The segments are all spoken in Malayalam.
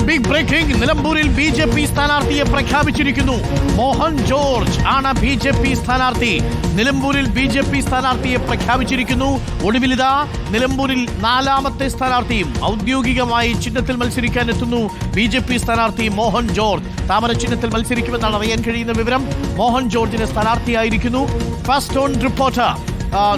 Big breaking. നിലമ്പൂരിൽ ബി.ജെ.പി. സ്ഥാനാർത്ഥിയെ പ്രഖ്യാപിച്ചിരിക്കുന്നു. മോഹൻ ജോർജ് ആണ് ബി.ജെ.പി. സ്ഥാനാർത്ഥി. നിലമ്പൂരിൽ ബി.ജെ.പി. സ്ഥാനാർത്ഥിയെ പ്രഖ്യാപിച്ചിരിക്കുന്നു. ഒടുവിലിതാ നിലമ്പൂരിൽ 4ാമത്തെ സ്ഥാനാർത്ഥിയും ഔദ്യോഗികമായി ചിഹ്നത്തിൽ മത്സരിക്കാൻ എത്തുന്നു. ബി.ജെ.പി. സ്ഥാനാർത്ഥി മോഹൻ ജോർജ് താമര ചിഹ്നത്തിൽ മത്സരിക്കുമെന്നാണ് അറിയാൻ കഴിയുന്ന വിവരം. മോഹൻ ജോർജിന് സ്ഥാനാർത്ഥിയായിരിക്കുന്നു. ഫസ്റ്റ് ഓൺ റിപ്പോർട്ടർ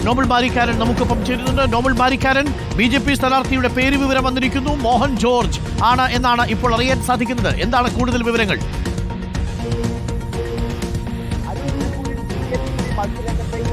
നോബൽ ബാരിക്കാരൻ നമുക്കൊപ്പം ചേരുന്നുണ്ട്. നോബൽ ബാരിക്കാരൻ, ബി.ജെ.പി. സ്ഥാനാർത്ഥിയുടെ പേര് വിവരം വന്നിരിക്കുന്നു. മോഹൻ ജോർജ് ആണ് എന്നാണ് ഇപ്പോൾ അറിയാൻ സാധിക്കുന്നത്. എന്താണ് കൂടുതൽ വിവരങ്ങൾ?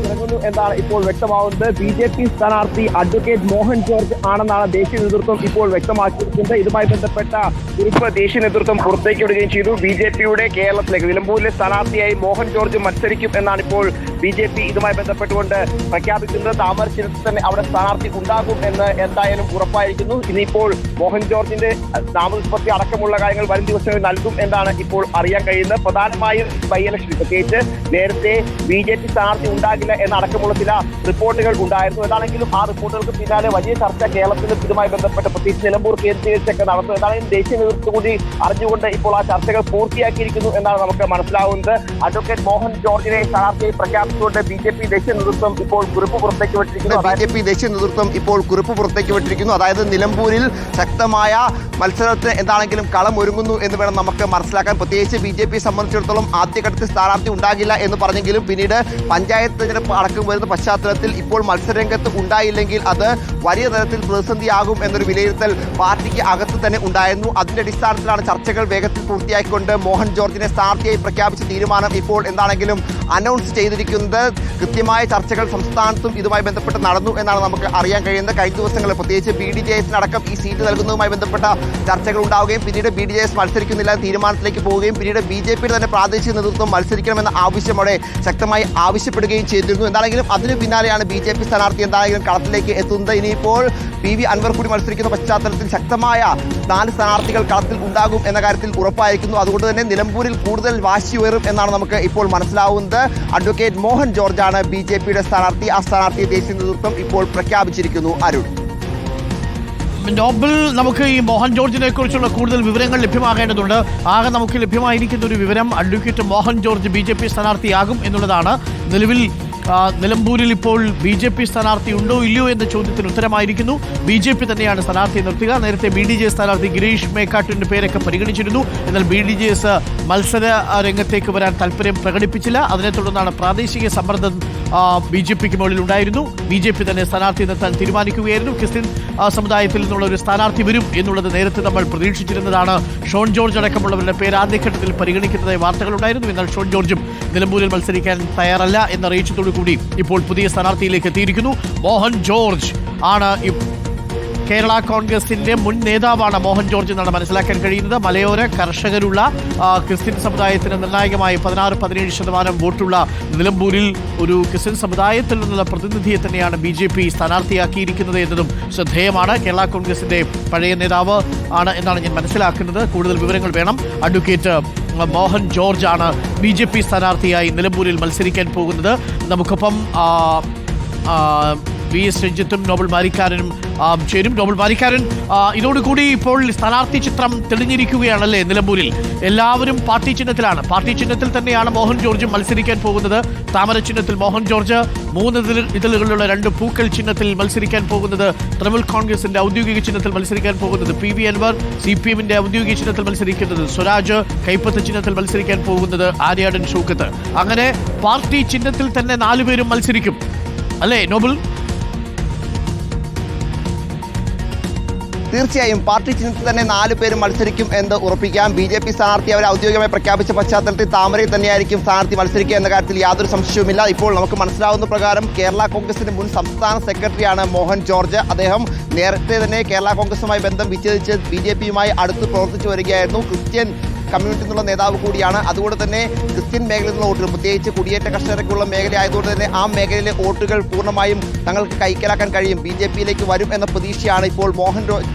ഇറങ്ങുന്നു എന്നാണ് ഇപ്പോൾ വ്യക്തമാവുന്നത്. ബി.ജെ.പി. സ്ഥാനാർത്ഥി അഡ്വക്കേറ്റ് മോഹൻ ജോർജ് ആണെന്നാണ് ദേശീയ നേതൃത്വം ഇപ്പോൾ വ്യക്തമാക്കിയിരിക്കുന്നത്. ഇതുമായി ബന്ധപ്പെട്ട കുറിപ്പ് ദേശീയ നേതൃത്വം പുറത്തേക്ക് വിടുകയും ചെയ്തു. ബി.ജെ.പിയുടെ കേരളത്തിലേക്ക് നിലമ്പൂരിലെ സ്ഥാനാർത്ഥിയായി മോഹൻ ജോർജ് മത്സരിക്കും എന്നാണ് ഇപ്പോൾ ബി.ജെ.പി. ഇതുമായി ബന്ധപ്പെട്ടുകൊണ്ട് പ്രഖ്യാപിക്കുന്നത്. താമര ചിഹ്നത്തിൽ തന്നെ അവിടെ സ്ഥാനാർത്ഥി ഉണ്ടാകും എന്ന് എന്തായാലും ഉറപ്പായിരിക്കുന്നു. ഇനിയിപ്പോൾ മോഹൻ ജോർജിന്റെ നാമനിർദ്ദേശ അടക്കമുള്ള കാര്യങ്ങൾ വരും ദിവസങ്ങളിൽ നൽകും എന്നാണ് ഇപ്പോൾ അറിയാൻ കഴിയുന്നത്. പ്രധാനമായും ബൈ ഇലക്ഷൻ, പ്രത്യേകിച്ച് നേരത്തെ ബി.ജെ.പി. സ്ഥാനാർത്ഥി ഉണ്ടാകില്ല എന്നടക്കമുള്ള ചില റിപ്പോർട്ടുകൾ ഉണ്ടായിരുന്നു. എന്താണെങ്കിലും ആ റിപ്പോർട്ടുകൾക്ക് പിന്നാലെ വലിയ ചർച്ച കേരളത്തിലും ഇതുമായി ബന്ധപ്പെട്ട് പ്രത്യേകിച്ച് നിലമ്പൂർ കേന്ദ്രീകരിച്ചൊക്കെ നടന്നു. എന്താണെങ്കിലും ദേശീയ നേതൃത്വം കൂടി അറിഞ്ഞുകൊണ്ട് ഇപ്പോൾ ആ ചർച്ചകൾ പൂർത്തിയാക്കിയിരിക്കുന്നു എന്നാണ് നമുക്ക് മനസ്സിലാവുന്നത്. അഡ്വക്കേറ്റ് മോഹൻ ജോർജിനെ സ്ഥാനാർത്ഥിയായി പ്രഖ്യാപിച്ചുകൊണ്ട് ബി.ജെ.പി. ദേശീയ നേതൃത്വം ഇപ്പോൾ കുറിപ്പ് പുറത്തേക്ക് വിട്ടിരിക്കുന്നു. ബി.ജെ.പി. ദേശീയ നേതൃത്വം ഇപ്പോൾ കുറിപ്പ് പുറത്തേക്ക് വിട്ടിരിക്കുന്നു. അതായത് നിലമ്പൂരിൽ ശക്തമായ മത്സരത്തിന് എന്താണെങ്കിലും കളം ഒരുങ്ങുന്നു എന്ന് വേണം നമുക്ക് മനസ്സിലാക്കാൻ. പ്രത്യേകിച്ച് ബി.ജെ.പി. സംബന്ധിച്ചിടത്തോളം ആദ്യഘട്ടത്തിൽ സ്ഥാനാർത്ഥി ഉണ്ടാകില്ല എന്ന് പറഞ്ഞെങ്കിലും പിന്നീട് പഞ്ചായത്ത് തെരഞ്ഞെടുപ്പ് അടക്കം വരുന്ന പശ്ചാത്തലത്തിൽ ഇപ്പോൾ മത്സരരംഗത്ത് ഉണ്ടായില്ലെങ്കിൽ അത് വലിയ തരത്തിൽ പ്രതിസന്ധിയാകും എന്നൊരു വിലയിരുത്തൽ പാർട്ടിക്ക് അകത്ത് തന്നെ ഉണ്ടായിരുന്നു. അതിന്റെ അടിസ്ഥാനത്തിലാണ് ചർച്ചകൾ വേഗത്തിൽ പൂർത്തിയാക്കിക്കൊണ്ട് മോഹൻ ജോർജിനെ സ്ഥാനാർത്ഥിയായി പ്രഖ്യാപിച്ച തീരുമാനം ഇപ്പോൾ എന്താണെങ്കിലും അനൗൺസ് ചെയ്തിരിക്കുന്നത്. കൃത്യമായ ചർച്ചകൾ സംസ്ഥാനത്തും ഇതുമായി ബന്ധപ്പെട്ട് നടന്നു എന്നാണ് നമുക്ക് അറിയാൻ കഴിയുന്നത്. കഴിഞ്ഞ ദിവസങ്ങളിൽ പ്രത്യേകിച്ച് BDJS-നടക്കം ഈ സീറ്റ് നൽകുന്നതുമായി ബന്ധപ്പെട്ട ചർച്ചകൾ ഉണ്ടാവുകയും പിന്നീട് BDJS മത്സരിക്കുന്നില്ല തീരുമാനത്തിലേക്ക് പോവുകയും പിന്നീട് ബി.ജെ.പിയുടെ തന്നെ പ്രാദേശിക നേതൃത്വം മത്സരിക്കണമെന്ന ആവശ്യം അവിടെ ശക്തമായി ആവശ്യപ്പെടുകയും ചെയ്തിരുന്നു. എന്താണെങ്കിലും അതിന് പിന്നാലെയാണ് ബി.ജെ.പി. സ്ഥാനാർത്ഥി എന്താണെങ്കിലും കളത്തിലേക്ക് എത്തുന്നത്. ഇനിയിപ്പോൾ PV അൻവർ കൂടി മത്സരിക്കുന്ന പശ്ചാത്തലത്തിൽ ശക്തമായ 4 സ്ഥാനാർത്ഥികൾ കളത്തിൽ ഉണ്ടാകും എന്ന കാര്യത്തിൽ ഉറപ്പായിരിക്കുന്നു. അതുകൊണ്ട് തന്നെ നിലമ്പൂരിൽ കൂടുതൽ വാശി ഉയരും എന്നാണ് നമുക്ക് ഇപ്പോൾ മനസ്സിലാവുന്നത്. അഡ്വക്കേറ്റ് മോഹൻ ജോർജാണ് ബി.ജെ.പിയുടെ സ്ഥാനാർത്ഥി. ആ സ്ഥാനാർത്ഥിയെ ദേശീയ നേതൃത്വം ഇപ്പോൾ പ്രഖ്യാപിച്ചിരിക്കുന്നു. അരുൺ, നോബൽ, നമുക്ക് ഈ മോഹൻ ജോർജിനെ കുറിച്ചുള്ള കൂടുതൽ വിവരങ്ങൾ ലഭ്യമാകേണ്ടതുണ്ട്. ആകെ നമുക്ക് ലഭ്യമായിരിക്കുന്ന ഒരു വിവരം അഡ്വക്കേറ്റ് മോഹൻ ജോർജ് ബി.ജെ.പി. സ്ഥാനാർത്ഥിയാകും എന്നുള്ളതാണ്. നിലവിൽ നിലമ്പൂരിൽ ഇപ്പോൾ ബി.ജെ.പി. സ്ഥാനാർത്ഥി ഉണ്ടോ ഇല്ലയോ എന്ന ചോദ്യത്തിന് ഉത്തരമായിരിക്കുന്നു. ബി.ജെ.പി. തന്നെയാണ് സ്ഥാനാർത്ഥിയെ നിർത്തുക. നേരത്തെ BDJS സ്ഥാനാർത്ഥി ഗിരീഷ് മേക്കാട്ടിന്റെ പേരൊക്കെ പരിഗണിച്ചിരുന്നു. എന്നാൽ BDJS മത്സര രംഗത്തേക്ക് വരാൻ താല്പര്യം പ്രകടിപ്പിച്ചില്ല. അതിനെ തുടർന്നാണ് പ്രാദേശിക സമ്മർദ്ദം ബി.ജെ.പിക്ക് മുകളിൽ ഉണ്ടായിരുന്നു. ബി.ജെ.പി. തന്നെ സ്ഥാനാർത്ഥി നിർത്താൻ തീരുമാനിക്കുകയായിരുന്നു. ക്രിസ്ത്യൻ സമുദായത്തിൽ നിന്നുള്ള ഒരു സ്ഥാനാർത്ഥി വരും എന്നുള്ളത് നേരത്തെ നമ്മൾ പ്രതീക്ഷിച്ചിരുന്നതാണ്. ഷോൺ ജോർജ് അടക്കമുള്ളവരുടെ പേര് ആദ്യഘട്ടത്തിൽ പരിഗണിക്കുന്നതായി വാർത്തകളുണ്ടായിരുന്നു. എന്നാൽ ഷോൺ ജോർജും നിലമ്പൂരിൽ മത്സരിക്കാൻ തയ്യാറല്ല എന്നറിയിച്ചതോടുകൂടി ഇപ്പോൾ പുതിയ സ്ഥാനാർത്ഥിയിലേക്ക് എത്തിയിരിക്കുന്നു. മോഹൻ ജോർജ് ആണ് കേരള കോൺഗ്രസിന്റെ മുൻ നേതാവാണ് മോഹൻ ജോർജ് എന്നാണ് മനസ്സിലാക്കാൻ കഴിയുന്നത്. മലയോര കർഷകരുള്ള ക്രിസ്ത്യൻ സമുദായത്തിന് നിർണായകമായി 16-17% വോട്ടുള്ള നിലമ്പൂരിൽ ഒരു ക്രിസ്ത്യൻ സമുദായത്തിൽ നിന്നുള്ള പ്രതിനിധിയെ തന്നെയാണ് ബി.ജെ.പി. സ്ഥാനാർത്ഥിയാക്കിയിരിക്കുന്നത് എന്നതും ശ്രദ്ധേയമാണ്. കേരള കോൺഗ്രസിന്റെ പഴയ നേതാവ് ആണ് എന്നാണ് ഞാൻ മനസ്സിലാക്കുന്നത്. കൂടുതൽ വിവരങ്ങൾ വേണം. അഡ്വക്കേറ്റ് മോഹൻ ജോർജ് ആണ് ബി.ജെ.പി. സ്ഥാനാർത്ഥിയായി നിലമ്പൂരിൽ മത്സരിക്കാൻ പോകുന്നത്. നമുക്കൊപ്പം VS രഞ്ജിത്തും നോബൽ ബാരിക്കാരനും ചേരും. നോബൽ ബാരിക്കാരൻ, ഇതോടുകൂടി ഇപ്പോൾ സ്ഥാനാർത്ഥി ചിത്രം തെളിഞ്ഞിരിക്കുകയാണല്ലേ? നിലമ്പൂരിൽ എല്ലാവരും പാർട്ടി ചിഹ്നത്തിലാണ്. പാർട്ടി ചിഹ്നത്തിൽ തന്നെയാണ് മോഹൻ ജോർജും മത്സരിക്കാൻ പോകുന്നത്. താമര ചിഹ്നത്തിൽ മോഹൻ ജോർജ്, 3 ഇതളുകളുള്ള 2 പൂക്കൾ ചിഹ്നത്തിൽ മത്സരിക്കാൻ പോകുന്നത്. തൃണമൂൽ കോൺഗ്രസിന്റെ ഔദ്യോഗിക ചിഹ്നത്തിൽ മത്സരിക്കാൻ പോകുന്നത് PV അൻവർ, CPM-ന്റെ ഔദ്യോഗിക ചിഹ്നത്തിൽ മത്സരിക്കുന്നത് സ്വരാജ്, കൈപ്പത്ത് ചിഹ്നത്തിൽ മത്സരിക്കാൻ പോകുന്നത് ആര്യാടൻ ഷൗക്കത്ത്. അങ്ങനെ പാർട്ടി ചിഹ്നത്തിൽ തന്നെ 4 പേരും മത്സരിക്കും അല്ലേ നോബൽ? തീർച്ചയായും പാർട്ടി ചിഹ്നത്തിൽ തന്നെ 4 പേരും മത്സരിക്കും എന്ന് ഉറപ്പിക്കാം. ബി.ജെ.പി. സ്ഥാനാർത്ഥി അവരെ ഔദ്യോഗികമായി പ്രഖ്യാപിച്ച പശ്ചാത്തലത്തിൽ താമരയിൽ തന്നെയായിരിക്കും സ്ഥാനാർത്ഥി മത്സരിക്കുക എന്ന കാര്യത്തിൽ യാതൊരു സംശയവുമില്ല. ഇപ്പോൾ നമുക്ക് മനസ്സിലാവുന്ന പ്രകാരം കേരള കോൺഗ്രസിന്റെ മുൻ സംസ്ഥാന സെക്രട്ടറിയാണ് മോഹൻ ജോർജ്. അദ്ദേഹം നേരത്തെ തന്നെ കേരള കോൺഗ്രസുമായി ബന്ധം വിച്ഛേദിച്ച് ബി.ജെ.പിയുമായി അടുത്ത് പ്രവർത്തിച്ചു വരികയായിരുന്നു. ക്രിസ്ത്യൻ കമ്മ്യൂണിറ്റി എന്നുള്ള നേതാവ് കൂടിയാണ്. അതുകൊണ്ട് തന്നെ ക്രിസ്ത്യൻ മേഖലയിൽ നിന്നുള്ള വോട്ടുകൾ, പ്രത്യേകിച്ച് കുടിയേറ്റ കർഷകർക്കുള്ള മേഖല ആയതുകൊണ്ട് തന്നെ ആ മേഖലയിലെ വോട്ടുകൾ പൂർണ്ണമായും തങ്ങൾക്ക് കൈക്കലാക്കാൻ കഴിയും, BJP-യിലേക്ക് വരും എന്ന പ്രതീക്ഷയാണ് ഇപ്പോൾ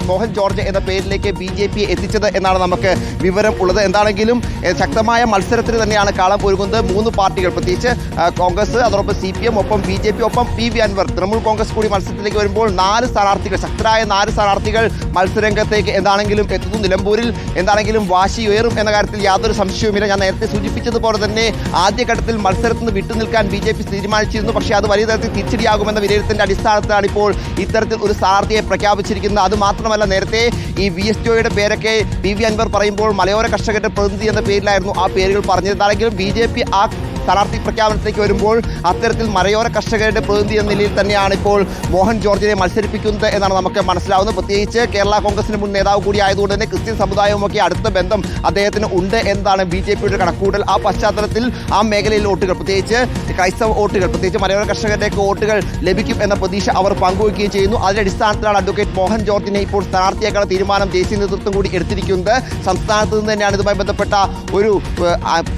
മോഹൻ ജോർജ് എന്ന പേരിലേക്ക് BJP എത്തിച്ചത് എന്നാണ് നമുക്ക് വിവരം ഉള്ളത്. എന്താണെങ്കിലും ശക്തമായ മത്സരത്തിന് തന്നെയാണ് കാളം ഒരുങ്ങുന്നത്. 3 പാർട്ടികൾ, പ്രത്യേകിച്ച് കോൺഗ്രസ്, അതോടൊപ്പം CPM, ഒപ്പം BJP, ഒപ്പം PV അൻവർ, തൃണമൂൽ കോൺഗ്രസ് കൂടി മത്സരത്തിലേക്ക് വരുമ്പോൾ 4 സ്ഥാനാർത്ഥികൾ, ശക്തരായ 4 സ്ഥാനാർത്ഥികൾ മത്സരരംഗത്തേക്ക് എന്താണെങ്കിലും എത്തുന്നു. നിലമ്പൂരിൽ എന്താണെങ്കിലും വാശി ഉയരും എന്ന കാര്യത്തിൽ യാതൊരു സംശയവുമില്ല. ഞാൻ നേരത്തെ സൂചിപ്പിച്ചതുപോലെ തന്നെ ആദ്യഘട്ടത്തിൽ മത്സരത്തിൽ നിന്ന് വിട്ടുനിൽക്കാൻ BJP തീരുമാനിച്ചിരുന്നു. പക്ഷേ അത് വലിയ തരത്തിൽ തിരിച്ചടിയാകുമെന്ന വിലയിരുത്തലിന്റെ അടിസ്ഥാനത്തിലാണ് ഇപ്പോൾ ഇത്തരത്തിൽ ഒരു സ്ഥാനാർത്ഥിയെ പ്രഖ്യാപിച്ചിരിക്കുന്നത്. അത് മാത്രമല്ല, നേരത്തെ ഈ VS ജോയിയുടെ പേരൊക്കെ PV അൻവർ പറയുമ്പോൾ മലയോര കർഷകരുടെ പ്രതിനിധി എന്ന പേരിലായിരുന്നു ആ പേരുകൾ പറഞ്ഞത്. എന്താണെങ്കിലും BJP ആ സ്ഥാനാർത്ഥി പ്രഖ്യാപനത്തിലേക്ക് വരുമ്പോൾ അത്തരത്തിൽ മലയോര കർഷകരുടെ പ്രതിനിധി എന്ന നിലയിൽ തന്നെയാണ് ഇപ്പോൾ മോഹൻ ജോർജിനെ മത്സരിപ്പിക്കുന്നത് എന്നാണ് നമുക്ക് മനസ്സിലാവുന്നത്. പ്രത്യേകിച്ച് കേരള കോൺഗ്രസിന് മുൻ നേതാവ് കൂടി ആയതുകൊണ്ട് തന്നെ ക്രിസ്ത്യൻ സമുദായവുമൊക്കെ അടുത്ത ബന്ധം അദ്ദേഹത്തിന് ഉണ്ട് എന്നതാണ് BJP-യുടെ കണക്കുകൂട്ടൽ. ആ പശ്ചാത്തലത്തിൽ ആ മേഖലയിൽ വോട്ടുകൾ, പ്രത്യേകിച്ച് ക്രൈസ്തവ വോട്ടുകൾ, പ്രത്യേകിച്ച് മലയോര കർഷകരുടെയൊക്കെ വോട്ടുകൾ ലഭിക്കും എന്ന പ്രതീക്ഷ അവർ പങ്കുവയ്ക്കുകയും ചെയ്യുന്നു. അതിന്റെ അടിസ്ഥാനത്തിലാണ് അഡ്വക്കേറ്റ് മോഹൻ ജോർജിനെ ഇപ്പോൾ സ്ഥാനാർത്ഥിയാക്കാനുള്ള തീരുമാനം ദേശീയ നേതൃത്വം കൂടി എടുത്തിരിക്കുന്നത്. സംസ്ഥാനത്ത് നിന്ന് തന്നെയാണ് ഇതുമായി ബന്ധപ്പെട്ട ഒരു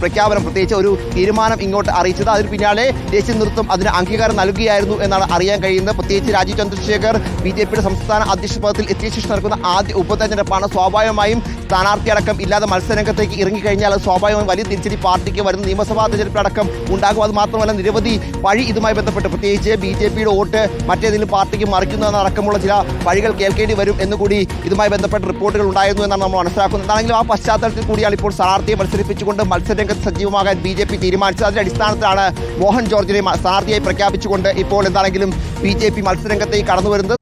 പ്രഖ്യാപനം, പ്രത്യേകിച്ച് ഒരു തീരുമാനം ഇങ്ങോട്ട് അറിയിച്ചത്. അതിന് പിന്നാലെ ദേശീയ നേതൃത്വം അതിന് അംഗീകാരം നൽകുകയായിരുന്നു എന്നാണ് അറിയാൻ കഴിയുന്നത്. പ്രത്യേകിച്ച് രാജീവ് ചന്ദ്രശേഖർ BJP-യുടെ സംസ്ഥാന അധ്യക്ഷ പദത്തിൽ എത്തിയ ശേഷം നടക്കുന്ന ആദ്യ ഉപതെരഞ്ഞെടുപ്പാണ്. സ്വാഭാവികമായും സ്ഥാനാർത്ഥിയടക്കം ഇല്ലാതെ മത്സരരംഗത്തേക്ക് ഇറങ്ങിക്കഴിഞ്ഞാൽ അത് സ്വാഭാവികമായും വലിയ തിരിച്ചടി പാർട്ടിക്ക് വരുന്ന നിയമസഭാ തെരഞ്ഞെടുപ്പിലടക്കം ഉണ്ടാകും. അത് മാത്രമല്ല, നിരവധി വഴി ഇതുമായി ബന്ധപ്പെട്ട്, പ്രത്യേകിച്ച് BJP-യുടെ വോട്ട് മറ്റേതെങ്കിലും പാർട്ടിക്ക് മറിക്കുന്നതെന്നടക്കമുള്ള ചില വഴികൾ കേൾക്കേണ്ടി വരും എന്നുകൂടി ഇതുമായി ബന്ധപ്പെട്ട റിപ്പോർട്ടുകൾ ഉണ്ടായിരുന്നു എന്നാണ് നമ്മൾ മനസ്സിലാക്കുന്നത്. എന്താണെങ്കിലും ആ പശ്ചാത്തലത്തിൽ കൂടിയാണ് ഇപ്പോൾ സ്ഥാനാർത്ഥിയെ മത്സരിപ്പിച്ചുകൊണ്ട് മത്സരരംഗത്ത് സജീവമാകാൻ BJP തീരുമാനിച്ചത്. അതിന്റെ അടിസ്ഥാനത്തിലാണ് മോഹൻ ജോർജിനെ സ്ഥാനാർത്ഥിയായി പ്രഖ്യാപിച്ചുകൊണ്ട് ഇപ്പോൾ എന്താണെങ്കിലും BJP മത്സരരംഗത്തേക്ക് കടന്നു വരുന്നത്.